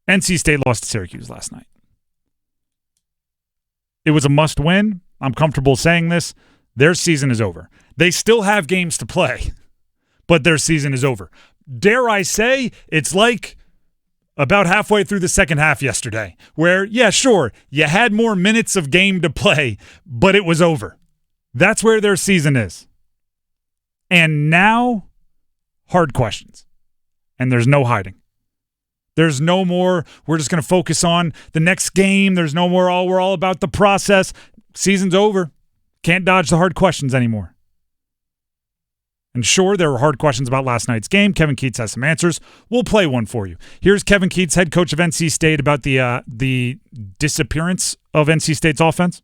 NC State lost to Syracuse last night. It was a must-win. I'm comfortable saying this. Their season is over. They still have games to play, but their season is over. Dare I say, it's like about halfway through the second half yesterday, where, yeah, sure, you had more minutes of game to play, but it was over. That's where their season is. And now, hard questions. And there's no hiding. There's no more, we're just going to focus on the next game. There's no more, we're all about the process. Season's over. Can't dodge the hard questions anymore. And sure, there were hard questions about last night's game. Kevin Keatts has some answers. We'll play one for you. Here's Kevin Keatts, head coach of NC State, about the disappearance of NC State's offense.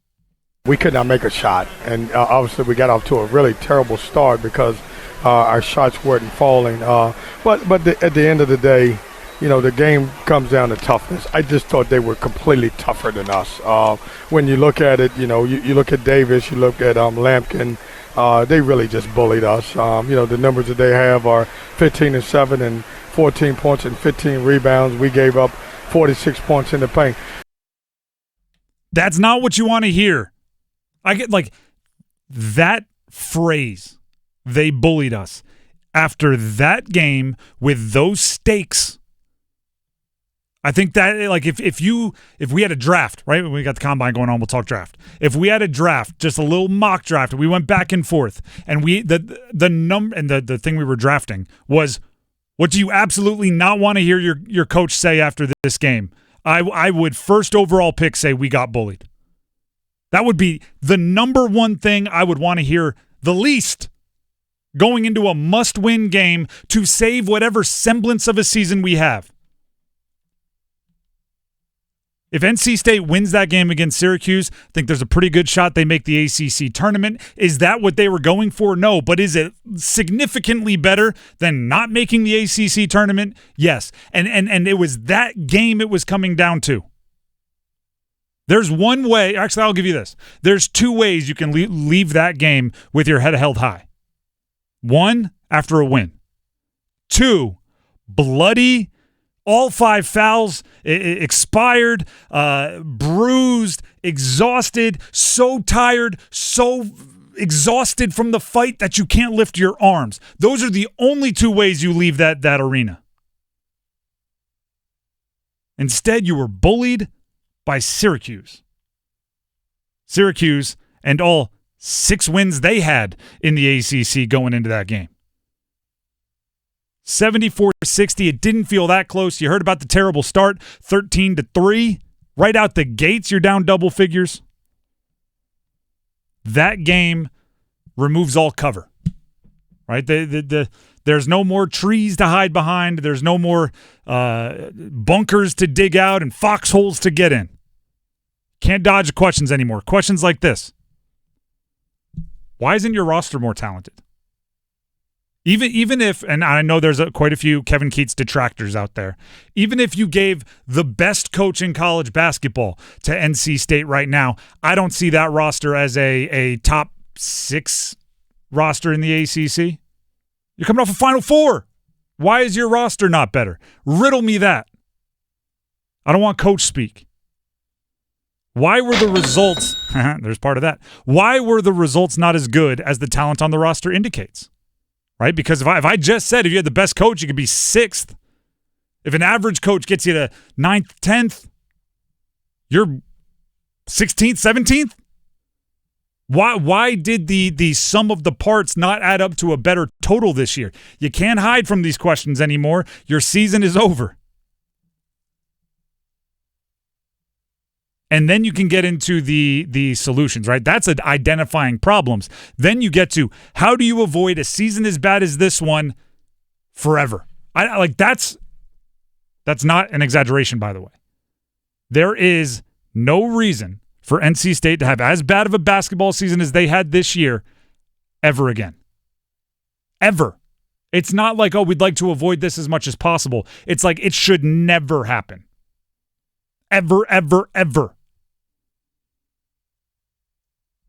We could not make a shot, and obviously we got off to a really terrible start because our shots weren't falling. But at the end of the day, the game comes down to toughness. I just thought they were completely tougher than us. When you look at it, you look at Davis, you look at Lampkin, they really just bullied us. The numbers that they have are 15-7 and 14 points and 15 rebounds. We gave up 46 points in the paint. That's not what you want to hear. I get that phrase, they bullied us. After that game with those stakes, I think that if we had a draft, right? We got the combine going on, we'll talk draft. If we had a draft, just a little mock draft, we went back and forth, and the thing we were drafting was, what do you absolutely not want to hear your coach say after this game? I would first overall pick say we got bullied. That would be the number one thing I would want to hear the least going into a must-win game to save whatever semblance of a season we have. If NC State wins that game against Syracuse, I think there's a pretty good shot they make the ACC tournament. Is that what they were going for? No. But is it significantly better than not making the ACC tournament? Yes. And it was that game it was coming down to. There's one way. Actually, I'll give you this. There's two ways you can leave that game with your head held high. One, after a win. Two, bloody, all 5 fouls expired, bruised, exhausted, so tired, so exhausted from the fight that you can't lift your arms. Those are the only two ways you leave that arena. Instead, you were bullied by Syracuse. Syracuse and all 6 wins they had in the ACC going into that game. 74-60. It didn't feel that close. You heard about the terrible start, 13-3. Right out the gates, you're down double figures. That game removes all cover. Right? There's no more trees to hide behind. There's no more bunkers to dig out and foxholes to get in. Can't dodge questions anymore. Questions like this. Why isn't your roster more talented? Even if, and I know there's quite a few Kevin Keatts detractors out there, even if you gave the best coach in college basketball to NC State right now, I don't see that roster as a top 6 roster in the ACC. You're coming off a Final Four. Why is your roster not better? Riddle me that. I don't want coach speak. Why were the results, there's part of that. Why were the results not as good as the talent on the roster indicates? Right? Because if I just said if you had the best coach, you could be 6th. If an average coach gets you to 9th, 10th, you're 16th, 17th? Why did the sum of the parts not add up to a better total this year? You can't hide from these questions anymore. Your season is over. And then you can get into the solutions, right? That's identifying problems. Then you get to, how do you avoid a season as bad as this one forever? That's not an exaggeration, by the way. There is no reason for NC State to have as bad of a basketball season as they had this year ever again. Ever. It's not like, oh, we'd like to avoid this as much as possible. It's like it should never happen. Ever, ever, ever.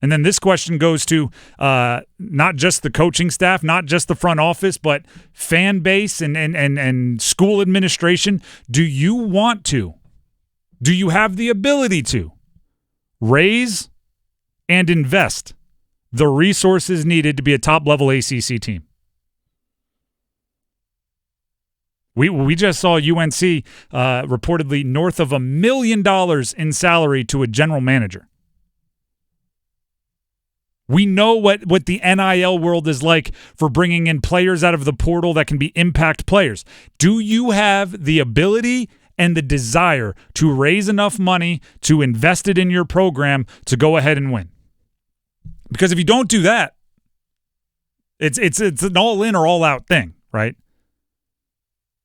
And then this question goes to not just the coaching staff, not just the front office, but fan base and school administration. Do you want to? Do you have the ability to raise and invest the resources needed to be a top-level ACC team? We just saw UNC reportedly north of $1 million in salary to a general manager. We know what the NIL world is like for bringing in players out of the portal that can be impact players. Do you have the ability and the desire to raise enough money to invest it in your program to go ahead and win? Because if you don't do that, it's an all-in or all-out thing, right?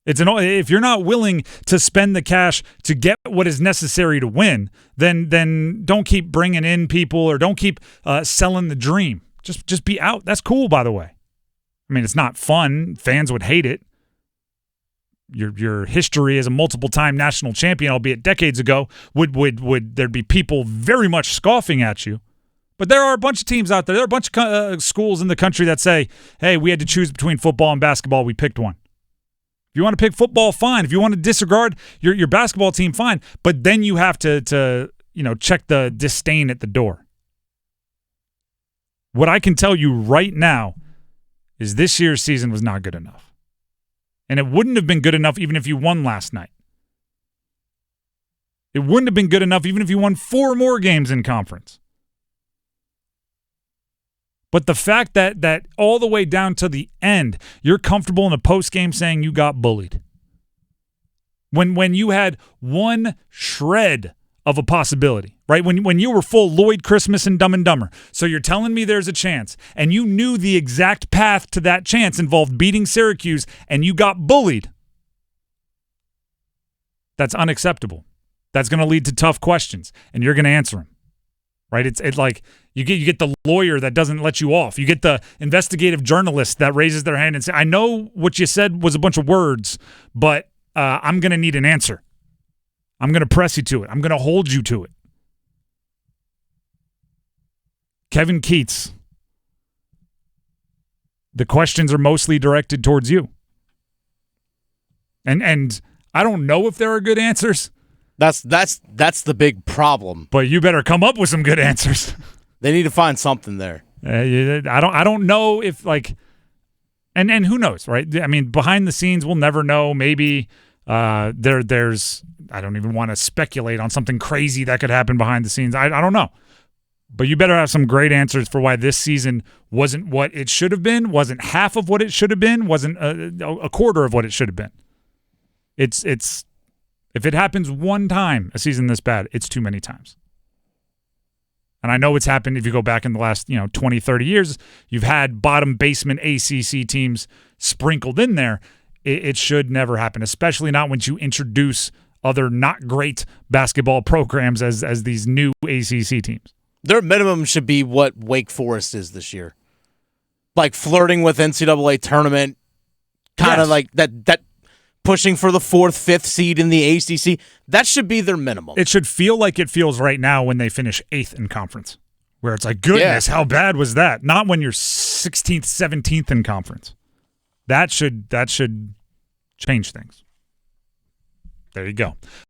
If you're not willing to spend the cash to get what is necessary to win, then don't keep bringing in people or don't keep selling the dream. Just be out. That's cool, by the way. I mean, it's not fun. Fans would hate it. Your history as a multiple-time national champion, albeit decades ago, would there'd be people very much scoffing at you. But there are a bunch of teams out there. There are a bunch of schools in the country that say, hey, we had to choose between football and basketball. We picked one. If you want to pick football, fine. If you want to disregard your basketball team, fine. But then you have to check the disdain at the door. What I can tell you right now is this year's season was not good enough. And it wouldn't have been good enough even if you won last night. It wouldn't have been good enough even if you won 4 more games in conference. But the fact that all the way down to the end, you're comfortable in a post-game saying you got bullied. When you had one shred of a possibility, right? When you were full Lloyd Christmas and Dumb and Dumber. So you're telling me there's a chance, and you knew the exact path to that chance involved beating Syracuse, and you got bullied. That's unacceptable. That's going to lead to tough questions, and you're going to answer them. Right? It's like you get the lawyer that doesn't let you off. You get the investigative journalist that raises their hand and say, I know what you said was a bunch of words, but I'm going to need an answer. I'm going to press you to it. I'm going to hold you to it. Kevin Keatts, the questions are mostly directed towards you. And I don't know if there are good answers. That's the big problem. But you better come up with some good answers. They need to find something there. I don't know if and who knows, right? I mean, behind the scenes, we'll never know. Maybe there's I don't even want to speculate on something crazy that could happen behind the scenes. I don't know. But you better have some great answers for why this season wasn't what it should have been, wasn't half of what it should have been, wasn't a quarter of what it should have been. It's if it happens one time a season this bad, it's too many times. And I know it's happened if you go back in the last 20, 30 years. You've had bottom basement ACC teams sprinkled in there. It should never happen, especially not once you introduce other not great basketball programs as these new ACC teams. Their minimum should be what Wake Forest is this year. Like flirting with NCAA tournament, kind of like that pushing for the 4th, 5th seed in the ACC. That should be their minimum. It should feel like it feels right now when they finish 8th in conference, where it's like, goodness, how bad was that? Not when you're 16th, 17th in conference. That should change things. There you go.